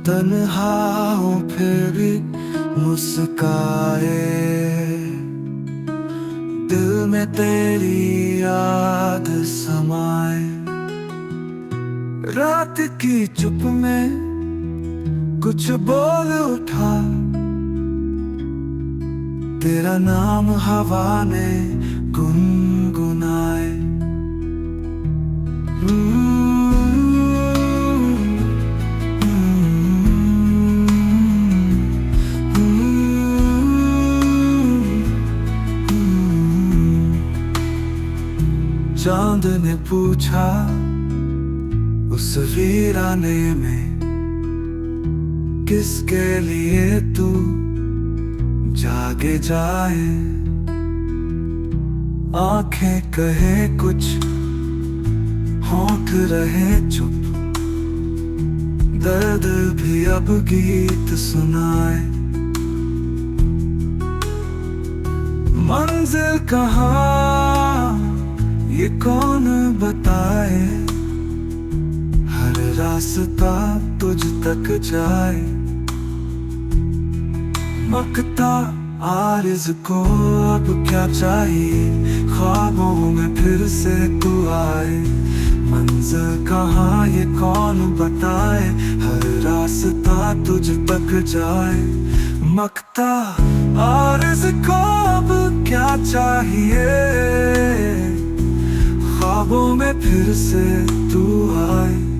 तन्हा हूँ फिर भी मुस्काए, दिल में तेरी याद समाए। रात की चुप में कुछ बोल उठा, तेरा नाम हवा ने गुनगुनाए। चांद ने पूछा उस वीराने में, किसके लिए तू जागे जाए। आंखें कहे कुछ, होंठ रहे चुप, दर्द भी अब गीत सुनाए। मंजिल कहाँ ये कौन बताए, हर रास्ता तुझ तक जाए। मकता आरिज़ को अब क्या चाहिए, ख्वाबों में फिर से तू आए। मंजिल कहाँ ये कौन बताए, हर रास्ता तुझ तक जाए। मकता आरिज़ को अब क्या चाहिए, ख्वाबों में फिर से तू आए।